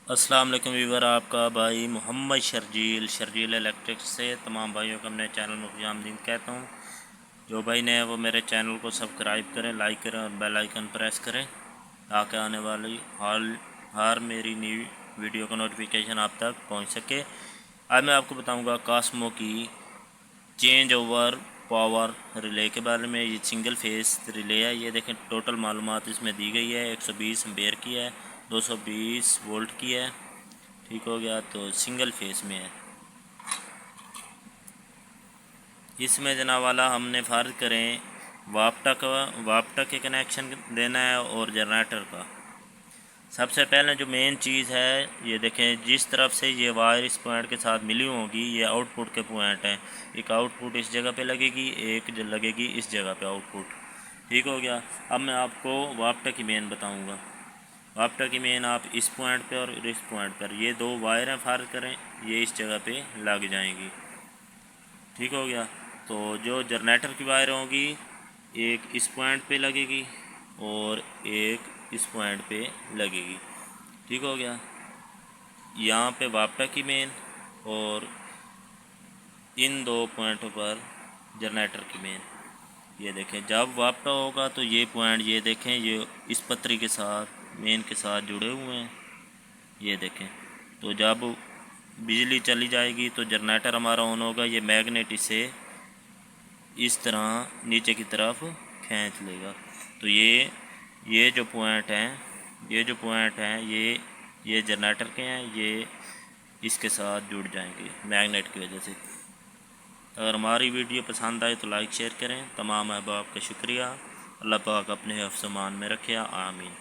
السلام علیکم ویور، آپ کا بھائی محمد شرجیل الیکٹرک سے تمام بھائیوں کو اپنے چینل میں خوش آمدید کہتا ہوں۔ جو بھائی نے وہ میرے چینل کو سبسکرائب کریں، لائک کریں اور بیل آئیکن پریس کریں تاکہ آنے والی ہر میری نیو ویڈیو کا نوٹیفیکیشن آپ تک پہنچ سکے۔ آج میں آپ کو بتاؤں گا کاسمو کی چینج اوور پاور ریلے کے بارے میں۔ یہ سنگل فیس ریلے ہے، یہ دیکھیں ٹوٹل معلومات اس میں دی گئی ہے۔ 120 امپیئر کی ہے، 220 وولٹ کی ہے، ٹھیک ہو گیا، تو سنگل فیس میں ہے۔ اس میں جناب والا ہم نے فرض کریں واپٹا کے کنیکشن دینا ہے اور جنریٹر کا۔ سب سے پہلے جو مین چیز ہے یہ دیکھیں، جس طرف سے یہ وائر اس پوائنٹ کے ساتھ ملی ہوگی یہ آؤٹ پٹ کے پوائنٹ ہیں۔ ایک آؤٹ پٹ اس جگہ پہ لگے گی، ایک لگے گی اس جگہ پہ آؤٹ پٹ، ٹھیک ہو گیا۔ اب میں آپ کو واپٹا کی مین بتاؤں گا۔ واپٹا کی مین آپ اس پوائنٹ پہ اور اس پوائنٹ پر، یہ دو وائریں فرض کریں یہ اس جگہ پہ لگ جائیں گی، ٹھیک ہو گیا۔ تو جو جنریٹر کی وائر ہوں گی ایک اس پوائنٹ پہ لگے گی اور ایک اس پوائنٹ پہ لگے گی، ٹھیک ہو گیا۔ یہاں پہ واپٹا کی مین اور ان دو پوائنٹوں پر جنریٹر کی مین۔ یہ دیکھیں جب واپٹا ہوگا تو یہ پوائنٹ یہ دیکھیں یہ اس پتری کے ساتھ مین کے ساتھ جڑے ہوئے ہیں، یہ دیکھیں۔ تو جب بجلی چلی جائے گی تو جنریٹر ہمارا آن ہوگا، یہ میگنیٹ اسے اس طرح نیچے کی طرف کھینچ لے گا۔ تو یہ جو پوائنٹ ہیں یہ جنریٹر کے ہیں، یہ اس کے ساتھ جڑ جائیں گے میگنیٹ کی وجہ سے۔ اگر ہماری ویڈیو پسند آئے تو لائک شیئر کریں۔ تمام احباب کا شکریہ۔ اللہ پاک اپنے حفظ و امان میں رکھے، آمین۔